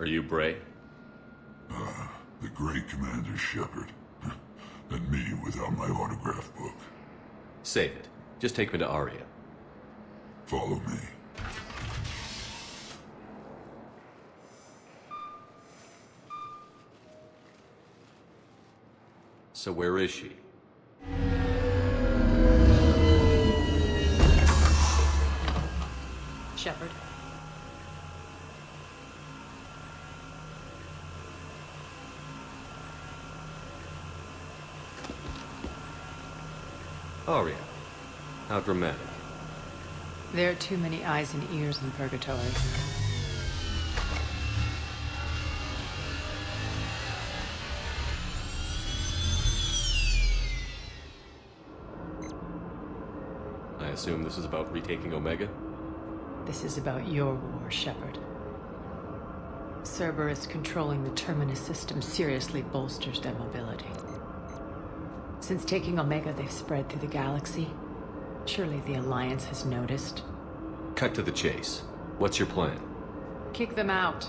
Are you Bray? The great Commander Shepard. And me without my autograph book. Save it. Just take me to Aria. Follow me. So where is she? Shepard. Aria. How dramatic. There are too many eyes and ears in Purgatory. I assume this is about retaking Omega? This is about your war, Shepard. Cerberus controlling the Terminus system seriously bolsters their mobility. Since taking Omega, they've spread through the galaxy. Surely the Alliance has noticed. Cut to the chase. What's your plan? Kick them out.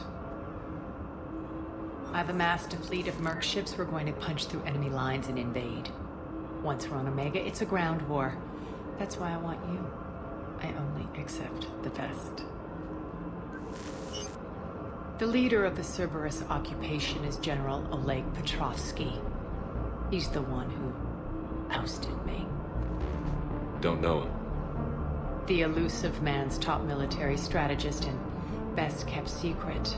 I've amassed a fleet of merc ships. We're going to punch through enemy lines and invade. Once we're on Omega, it's a ground war. That's why I want you. I only accept the best. The leader of the Cerberus occupation is General Oleg Petrovsky. He's the one who ousted me. Don't know him. The elusive man's top military strategist and best kept secret.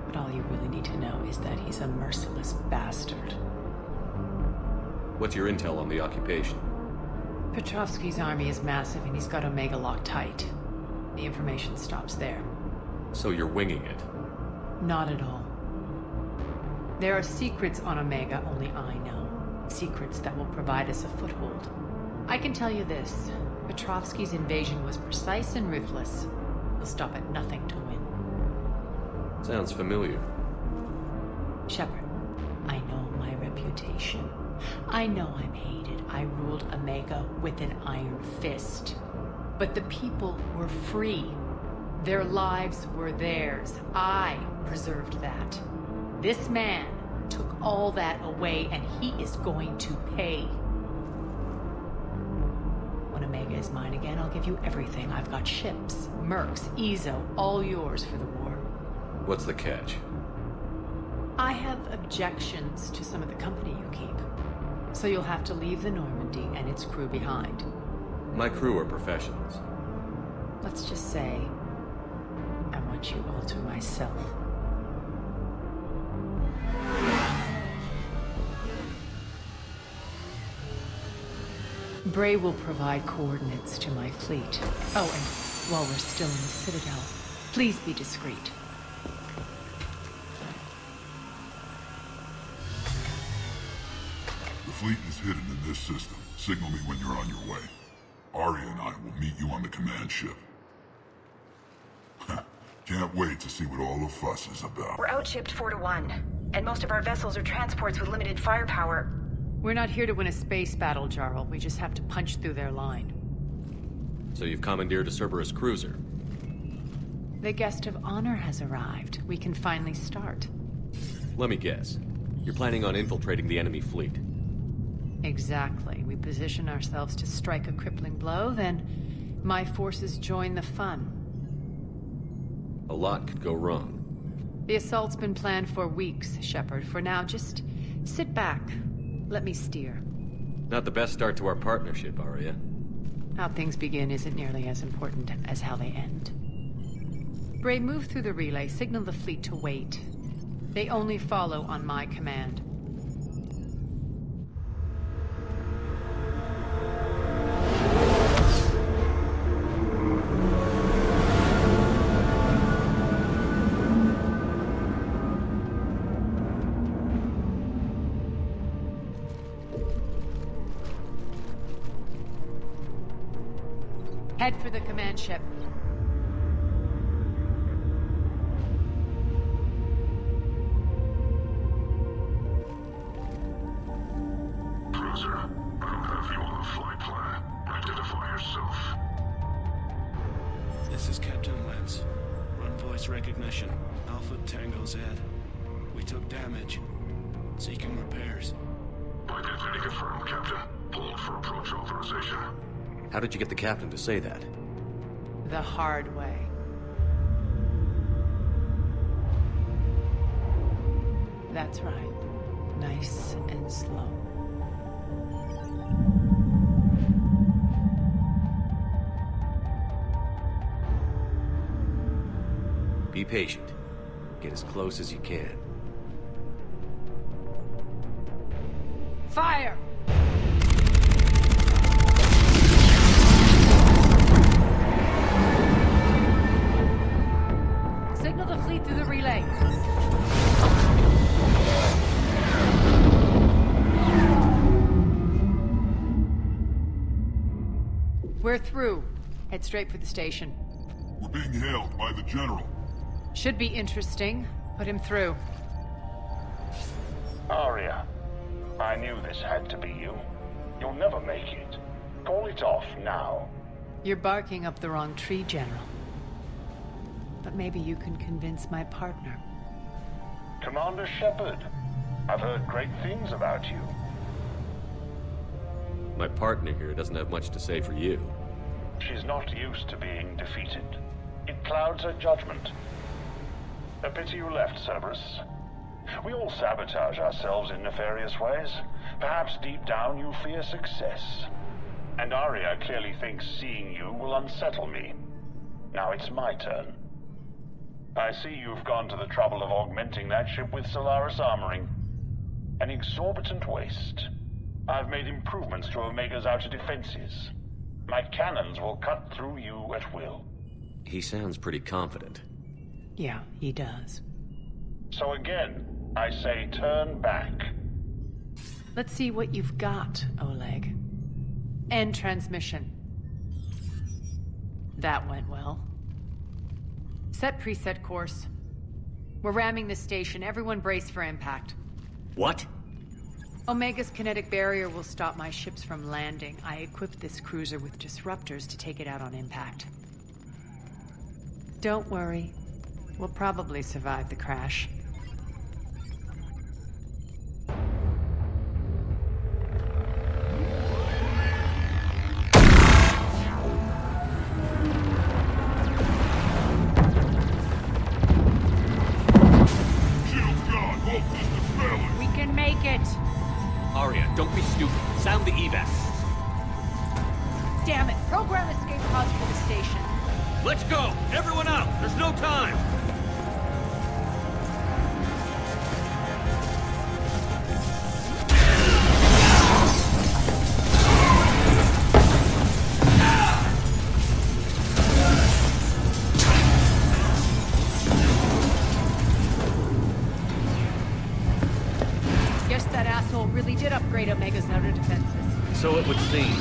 But all you really need to know is that he's a merciless bastard. What's your intel on the occupation? Petrovsky's army is massive and he's got Omega locked tight. The information stops there. So you're winging it? Not at all. There are secrets on Omega only I know. Secrets that will provide us a foothold. I can tell you this. Petrovsky's invasion was precise and ruthless. He'll stop at nothing to win. Sounds familiar. Shepard, I know my reputation. I know I'm hated. I ruled Omega with an iron fist. But the people were free. Their lives were theirs. I preserved that. This man took all that away, and he is going to pay. When Omega is mine again, I'll give you everything. I've got ships, mercs, Ezo, all yours for the war. What's the catch? I have objections to some of the company you keep. So you'll have to leave the Normandy and its crew behind. My crew are professionals. Let's just say, I want you all to myself. Bray will provide coordinates to my fleet. Oh, and while we're still in the Citadel, please be discreet. The fleet is hidden in this system. Signal me when you're on your way. Arya and I will meet you on the command ship. Can't wait to see what all the fuss is about. We're outshipped 4-1, and most of our vessels are transports with limited firepower. We're not here to win a space battle, Jarl. We just have to punch through their line. So you've commandeered a Cerberus cruiser? The guest of honor has arrived. We can finally start. Let me guess. You're planning on infiltrating the enemy fleet? Exactly. We position ourselves to strike a crippling blow, then my forces join the fun. A lot could go wrong. The assault's been planned for weeks, Shepard. For now, just sit back. Let me steer. Not the best start to our partnership, Arya. How things begin isn't nearly as important as how they end. Bray, move through the relay. Signal the fleet to wait. They only follow on my command. Head for the command ship. Cruiser, I don't have you on the flight plan. Identify yourself. This is Captain Lance. Run voice recognition. Alpha Tango Z. We took damage. Seeking repairs. Identity confirmed, Captain. Pulled for approach authorization. How did you get the captain to say that? The hard way. That's right. Nice and slow. Be patient. Get as close as you can. Fire! Signal the fleet through the relay. We're through. Head straight for the station. We're being hailed by the General. Should be interesting. Put him through. Aria, I knew this had to be you. You'll never make it. Call it off now. You're barking up the wrong tree, General. But maybe you can convince my partner. Commander Shepard, I've heard great things about you. My partner here doesn't have much to say for you. She's not used to being defeated. It clouds her judgment. A pity you left, Cerberus. We all sabotage ourselves in nefarious ways. Perhaps deep down you fear success. And Aria clearly thinks seeing you will unsettle me. Now it's my turn. I see you've gone to the trouble of augmenting that ship with Solaris armoring. An exorbitant waste. I've made improvements to Omega's outer defenses. My cannons will cut through you at will. He sounds pretty confident. Yeah, he does. So again, I say turn back. Let's see what you've got, Oleg. End transmission. That went well. Set preset course. We're ramming the station. Everyone brace for impact. What? Omega's kinetic barrier will stop my ships from landing. I equipped this cruiser with disruptors to take it out on impact. Don't worry. We'll probably survive the crash. Shields gone. All systems failing. We can make it! Aria, don't be stupid. Sound the evac. Damn it! Program escape pods for the station. Let's go! Everyone out! There's no time! Guess that asshole really did upgrade Omega's outer defenses. So it would seem.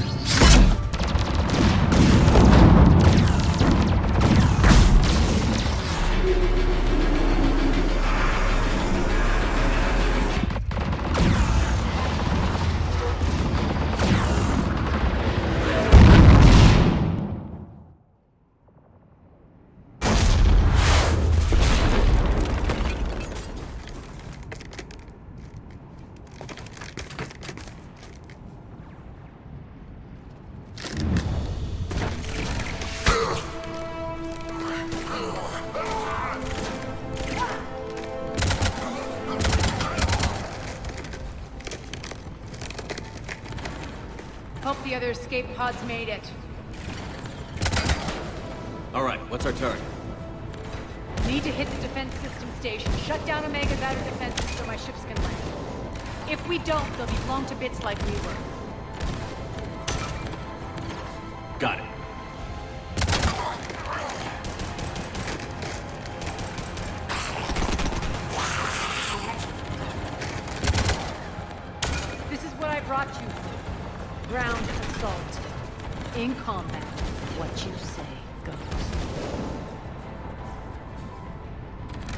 Hope the other escape pods made it. All right, what's our target? Need to hit the defense system station. Shut down Omega's outer defenses so my ships can land. If we don't, they'll be blown to bits like we were. Got it. This is what I brought you for. Ground assault. In combat, what you say goes.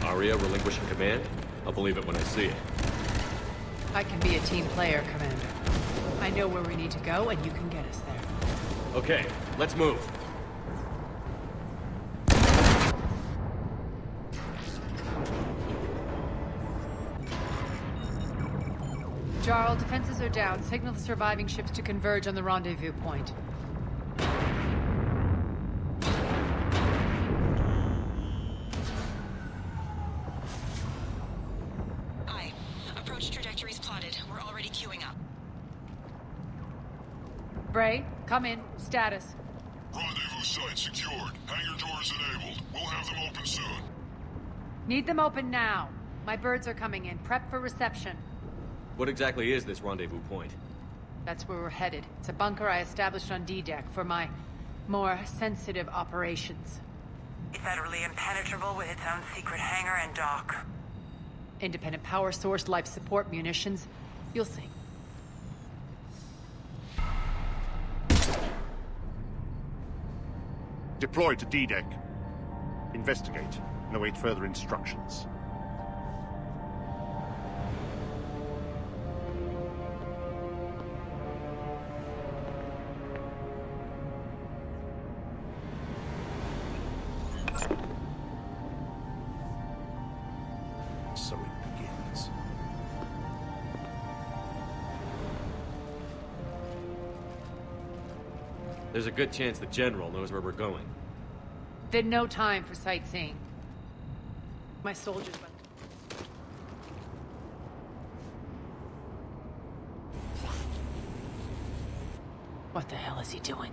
Aria relinquishing command? I'll believe it when I see it. I can be a team player, Commander. I know where we need to go, and you can get us there. Okay, let's move. Jarl, defenses are down. Signal the surviving ships to converge on the rendezvous point. Aye. Approach trajectories plotted. We're already queuing up. Bray, come in. Status. Rendezvous site secured. Hangar doors enabled. We'll have them open soon. Need them open now. My birds are coming in. Prep for reception. What exactly is this rendezvous point? That's where we're headed. It's a bunker I established on D-Deck for my more sensitive operations. Federally impenetrable with its own secret hangar and dock. Independent power source, life support, munitions. You'll see. Deploy to D-Deck. Investigate and await further instructions. So it begins. There's a good chance the General knows where we're going. Then no time for sightseeing. My soldiers went. What the hell is he doing?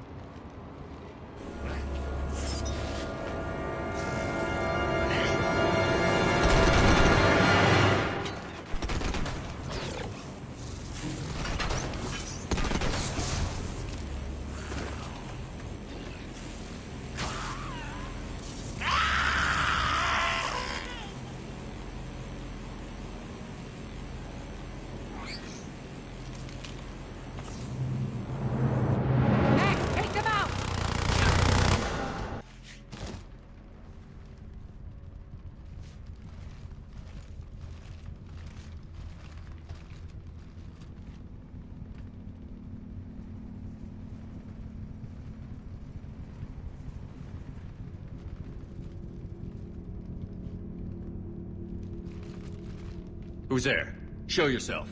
Who's there? Show yourself.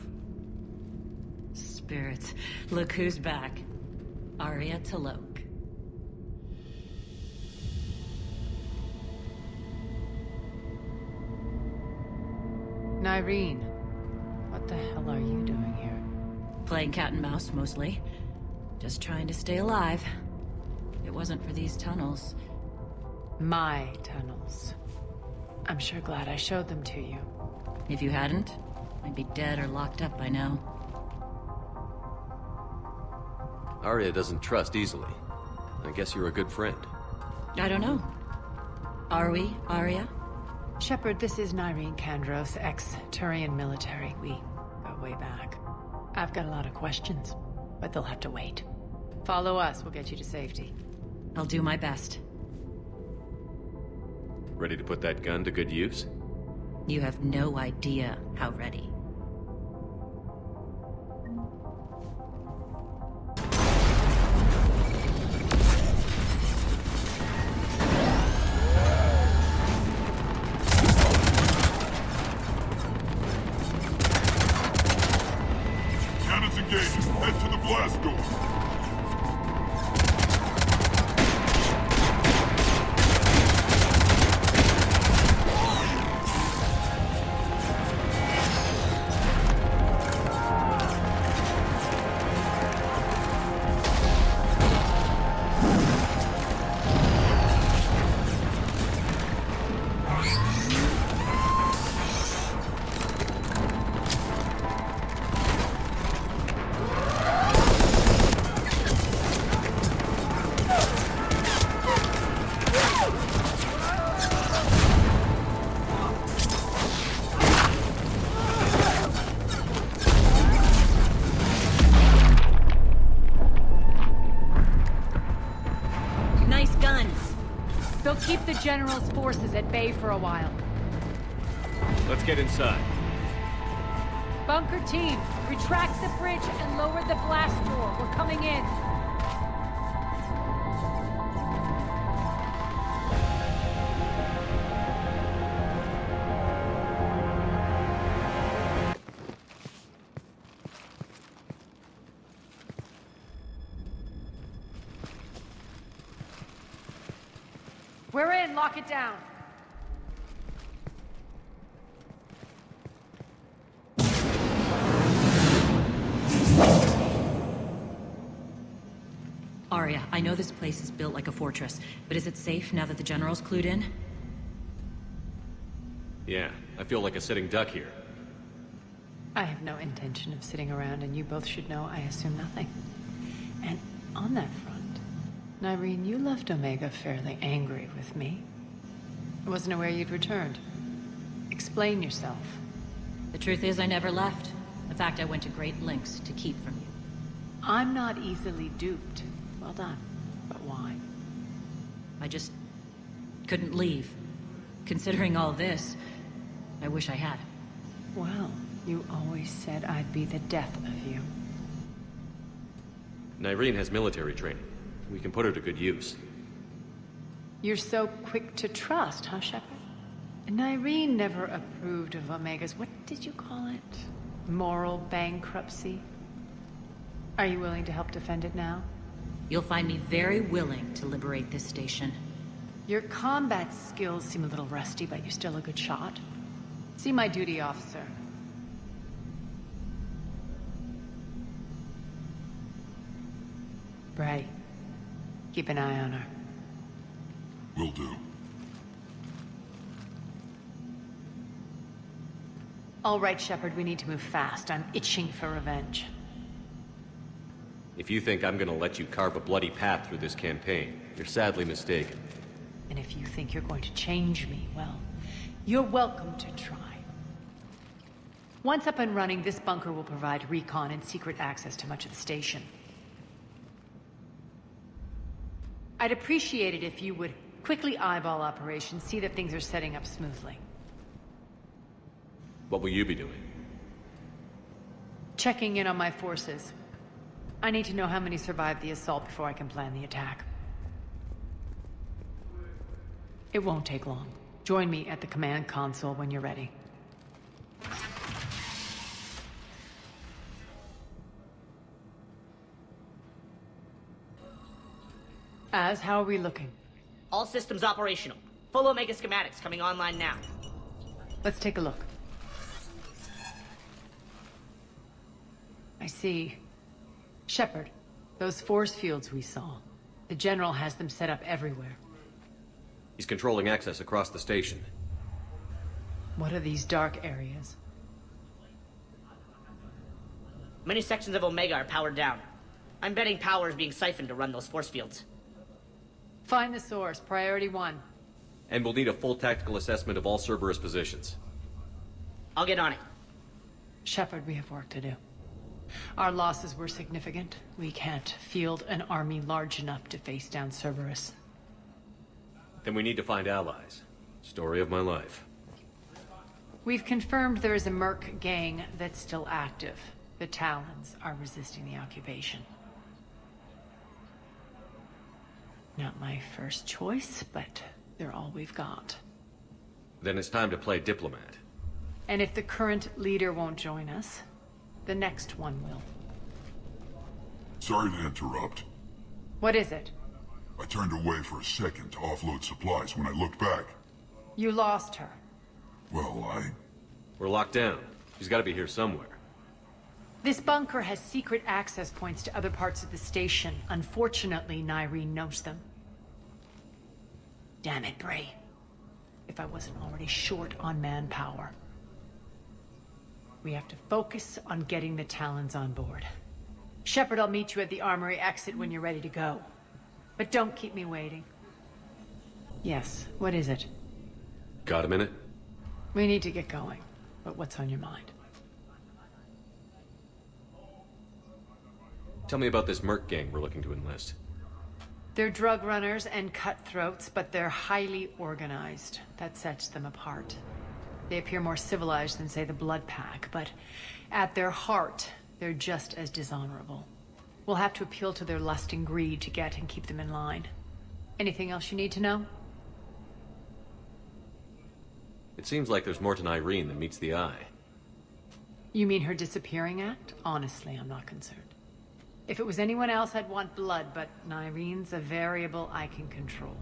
Spirits, look who's back. Arya Talok. Nyreen, what the hell are you doing here? Playing cat and mouse, mostly. Just trying to stay alive. If it wasn't for these tunnels. My tunnels. I'm sure glad I showed them to you. If you hadn't, I'd be dead or locked up by now. Arya doesn't trust easily. I guess you're a good friend. I don't know. Are we, Arya? Shepard, this is Nyreen Kandros, ex-Turian military. We go way back. I've got a lot of questions, but they'll have to wait. Follow us, we'll get you to safety. I'll do my best. Ready to put that gun to good use? You have no idea how ready. Cannons engaged. Head to the blast door. They'll keep the General's forces at bay for a while. Let's get inside. Bunker team, retract the bridge and lower the blast door. We're coming in. and lock it down. Arya, I know this place is built like a fortress, but is it safe now that the General's clued in? Yeah, I feel like a sitting duck here. I have no intention of sitting around, and you both should know I assume nothing. And on that front, Nyreen, you left Omega fairly angry with me. I wasn't aware you'd returned. Explain yourself. The truth is I never left. In fact, I went to great lengths to keep from you. I'm not easily duped. Well done. But why? I just couldn't leave. Considering all this, I wish I had. Well, you always said I'd be the death of you. Nyreen has military training. We can put her to good use. You're so quick to trust, huh, Shepard? Nyreen never approved of Omega's, what did you call it? Moral bankruptcy? Are you willing to help defend it now? You'll find me very willing to liberate this station. Your combat skills seem a little rusty, but you're still a good shot. See my duty officer. Bray, keep an eye on her. Will do. All right, Shepard, we need to move fast. I'm itching for revenge. If you think I'm gonna let you carve a bloody path through this campaign, you're sadly mistaken. And if you think you're going to change me, well, you're welcome to try. Once up and running, this bunker will provide recon and secret access to much of the station. I'd appreciate it if you would quickly eyeball operations, see that things are setting up smoothly. What will you be doing? Checking in on my forces. I need to know how many survived the assault before I can plan the attack. It won't take long. Join me at the command console when you're ready. How are we looking? All systems operational. Full Omega schematics coming online now. Let's take a look. I see. Shepard, those force fields we saw. The General has them set up everywhere. He's controlling access across the station. What are these dark areas? Many sections of Omega are powered down. I'm betting power is being siphoned to run those force fields. Find the source, priority 1. And we'll need a full tactical assessment of all Cerberus positions. I'll get on it. Shepard, we have work to do. Our losses were significant. We can't field an army large enough to face down Cerberus. Then we need to find allies. Story of my life. We've confirmed there is a merc gang that's still active. The Talons are resisting the occupation. Not my first choice, but they're all we've got. Then it's time to play diplomat. And if the current leader won't join us, the next one will. Sorry to interrupt. What is it? I turned away for a second to offload supplies when I looked back. You lost her. Well, We're locked down. She's gotta be here somewhere. This bunker has secret access points to other parts of the station. Unfortunately, Nyreen knows them. Damn it, Bray. If I wasn't already short on manpower. We have to focus on getting the Talons on board. Shepard, I'll meet you at the armory exit when you're ready to go. But don't keep me waiting. Yes, what is it? Got a minute? We need to get going. But what's on your mind? Tell me about this merc gang we're looking to enlist. They're drug runners and cutthroats, but they're highly organized. That sets them apart. They appear more civilized than, say, the Blood Pack, but at their heart, they're just as dishonorable. We'll have to appeal to their lust and greed to get and keep them in line. Anything else you need to know? It seems like there's more to Nyreen than meets the eye. You mean her disappearing act? Honestly, I'm not concerned. If it was anyone else, I'd want blood, but Nyreen's a variable I can control.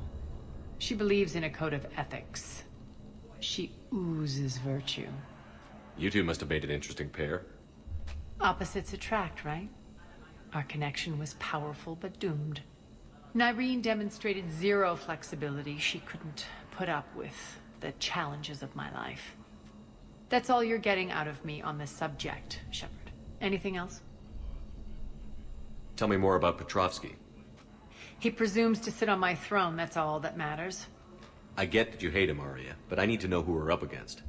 She believes in a code of ethics. She oozes virtue. You two must have made an interesting pair. Opposites attract, right? Our connection was powerful but doomed. Nyreen demonstrated zero flexibility. She couldn't put up with the challenges of my life. That's all you're getting out of me on this subject, Shepard. Anything else? Tell me more about Petrovsky. He presumes to sit on my throne, that's all that matters. I get that you hate him, Arya, but I need to know who we're up against.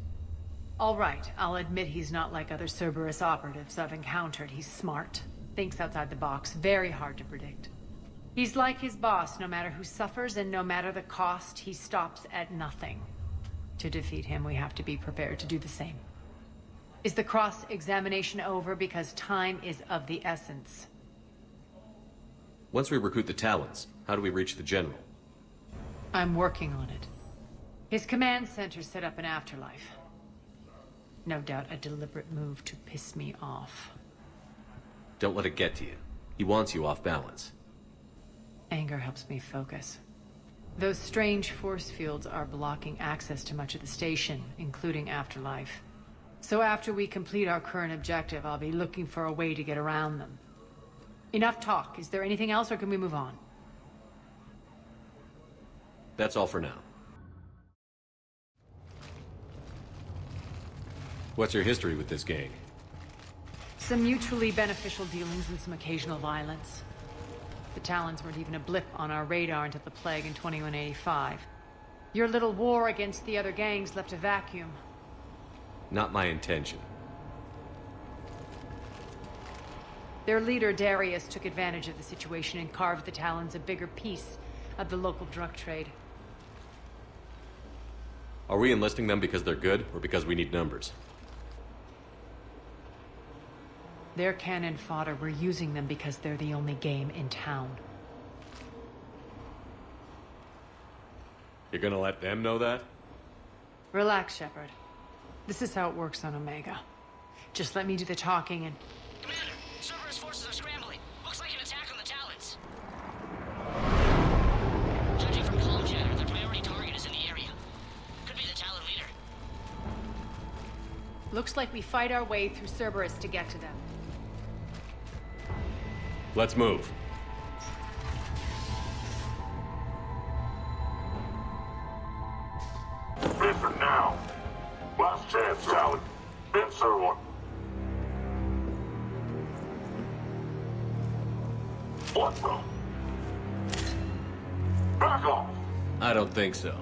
All right, I'll admit he's not like other Cerberus operatives I've encountered. He's smart, thinks outside the box, very hard to predict. He's like his boss, no matter who suffers and no matter the cost, he stops at nothing. To defeat him, we have to be prepared to do the same. Is the cross-examination over? Because time is of the essence. Once we recruit the Talons, how do we reach the General? I'm working on it. His command center set up an afterlife. No doubt a deliberate move to piss me off. Don't let it get to you. He wants you off balance. Anger helps me focus. Those strange force fields are blocking access to much of the station, including Afterlife. So after we complete our current objective, I'll be looking for a way to get around them. Enough talk. Is there anything else, or can we move on? That's all for now. What's your history with this gang? Some mutually beneficial dealings and some occasional violence. The Talons weren't even a blip on our radar until the plague in 2185. Your little war against the other gangs left a vacuum. Not my intention. Their leader, Darius, took advantage of the situation and carved the Talons a bigger piece of the local drug trade. Are we enlisting them because they're good, or because we need numbers? They're cannon fodder. We're using them because they're the only game in town. You're gonna let them know that? Relax, Shepard. This is how it works on Omega. Just let me do the talking and... Commander, Cerberus forces are scrambling. Looks like an attack on the Talons. Judging from comm chatter, their priority target is in the area. Could be the Talon leader. Looks like we fight our way through Cerberus to get to them. Let's move. Listen now. Last chance, Talon. Answer one. What the? Back off. I don't think so.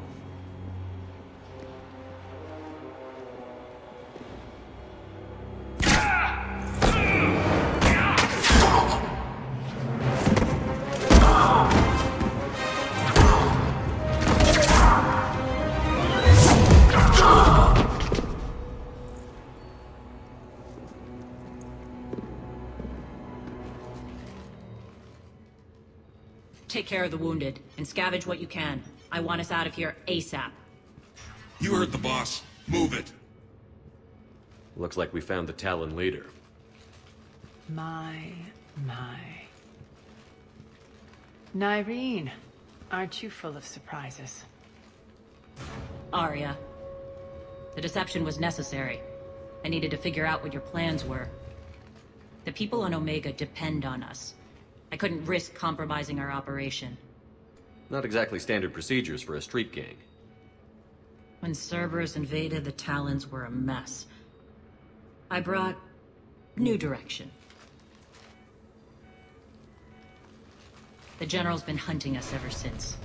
Take care of the wounded, and scavenge what you can. I want us out of here ASAP. You heard the boss. Move it. Looks like we found the Talon leader. My. Nyreen, aren't you full of surprises? Arya. The deception was necessary. I needed to figure out what your plans were. The people on Omega depend on us. I couldn't risk compromising our operation. Not exactly standard procedures for a street gang. When Cerberus invaded, the Talons were a mess. I brought new direction. The General's been hunting us ever since.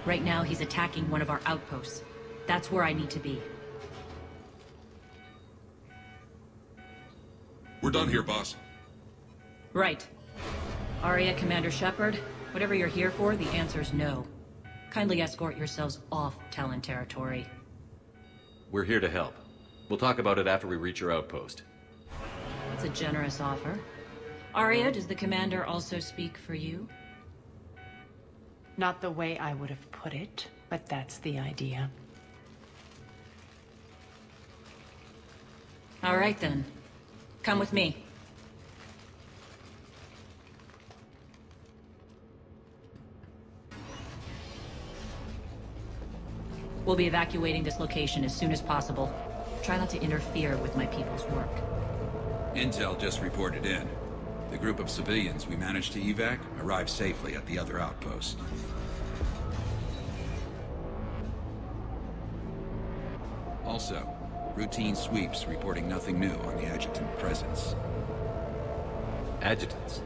Right now, he's attacking one of our outposts. That's where I need to be. We're done here, boss. Right. Arya, Commander Shepard, whatever you're here for, the answer's no. Kindly escort yourselves off Talon territory. We're here to help. We'll talk about it after we reach your outpost. It's a generous offer. Arya, does the Commander also speak for you? Not the way I would have put it, but that's the idea. All right then. Come with me. We'll be evacuating this location as soon as possible. Try not to interfere with my people's work. Intel just reported in. The group of civilians we managed to evac arrived safely at the other outpost. Also, routine sweeps reporting nothing new on the adjutant presence. Adjutants?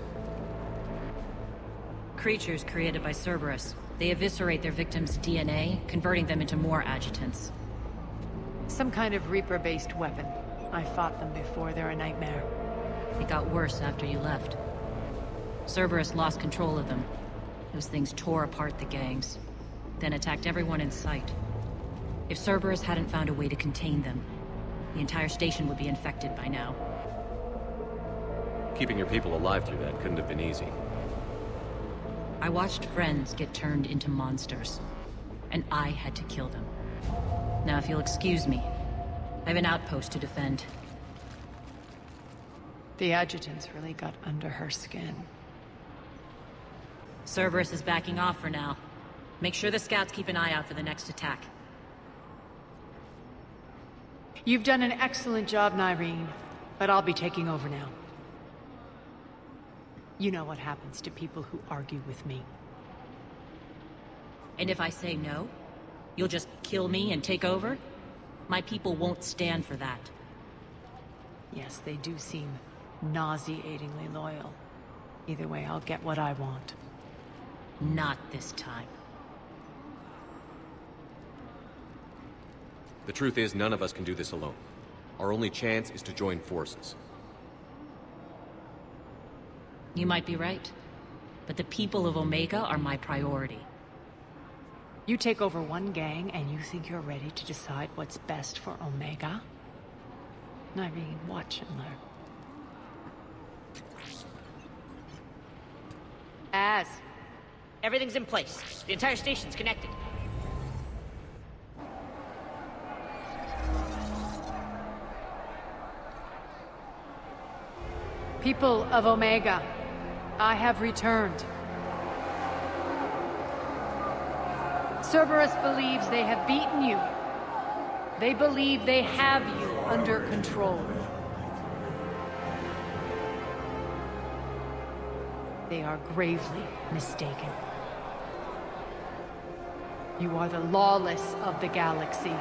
Creatures created by Cerberus. They eviscerate their victims' DNA, converting them into more adjutants. Some kind of Reaper-based weapon. I fought them before, they're a nightmare. It got worse after you left. Cerberus lost control of them. Those things tore apart the gangs, then attacked everyone in sight. If Cerberus hadn't found a way to contain them, the entire station would be infected by now. Keeping your people alive through that couldn't have been easy. I watched friends get turned into monsters, and I had to kill them. Now, if you'll excuse me, I have an outpost to defend. The adjutants really got under her skin. Cerberus is backing off for now. Make sure the scouts keep an eye out for the next attack. You've done an excellent job, Nyreen, but I'll be taking over now. You know what happens to people who argue with me. And if I say no, you'll just kill me and take over? My people won't stand for that. Yes, they do seem nauseatingly loyal. Either way, I'll get what I want. Not this time. The truth is, none of us can do this alone. Our only chance is to join forces. You might be right, but the people of Omega are my priority. You take over one gang and you think you're ready to decide what's best for Omega? Nyreen, watch and learn. Everything's in place. The entire station's connected. People of Omega, I have returned. Cerberus believes they have beaten you. They believe they have you under control. They are gravely mistaken. You are the lawless of the galaxy.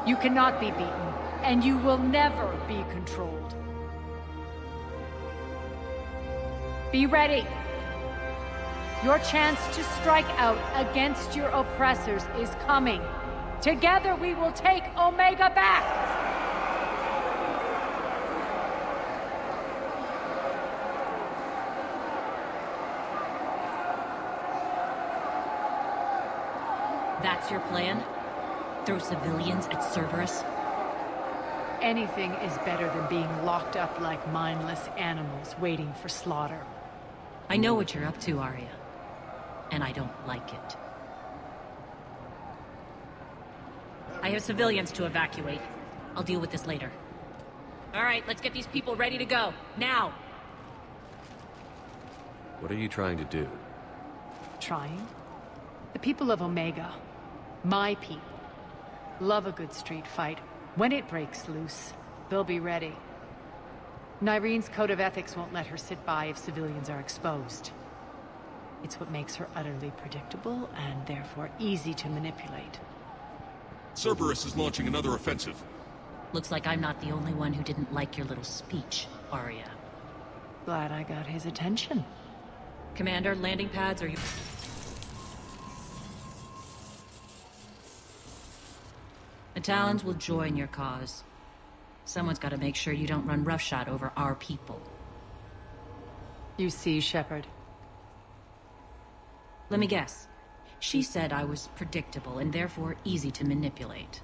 You cannot be beaten, and you will never be controlled. Be ready. Your chance to strike out against your oppressors is coming. Together we will take Omega back! That's your plan? Throw civilians at Cerberus? Anything is better than being locked up like mindless animals waiting for slaughter. I know what you're up to, Arya. And I don't like it. I have civilians to evacuate. I'll deal with this later. All right, let's get these people ready to go. Now! What are you trying to do? Trying? The people of Omega, my people, love a good street fight. When it breaks loose, they'll be ready. Nyreen's code of ethics won't let her sit by if civilians are exposed. It's what makes her utterly predictable and therefore easy to manipulate. Cerberus is launching another offensive. Looks like I'm not the only one who didn't like your little speech, Arya. Glad I got his attention. Commander, landing pads, are you... The Talons will join your cause. Someone's got to make sure you don't run roughshod over our people. You see, Shepard. Let me guess. She said I was predictable and therefore easy to manipulate.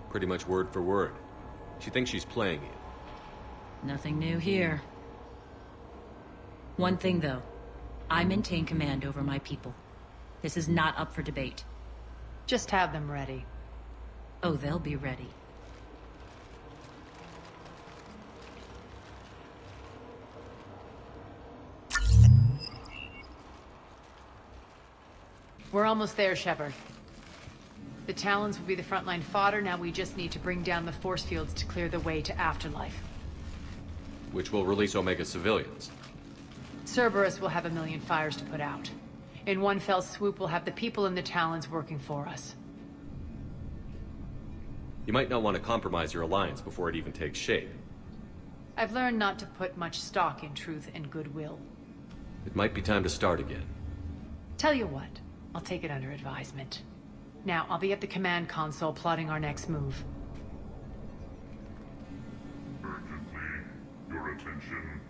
Pretty much word for word. She thinks she's playing you. Nothing new here. One thing, though. I maintain command over my people. This is not up for debate. Just have them ready. Oh, they'll be ready. We're almost there, Shepard. The Talons will be the frontline fodder, now we just need to bring down the force fields to clear the way to Afterlife. Which will release Omega civilians. Cerberus will have a million fires to put out. In one fell swoop, we'll have the people in the Talons working for us. You might not want to compromise your alliance before it even takes shape. I've learned not to put much stock in truth and goodwill. It might be time to start again. Tell you what, I'll take it under advisement. Now, I'll be at the command console plotting our next move. Urgently, your attention.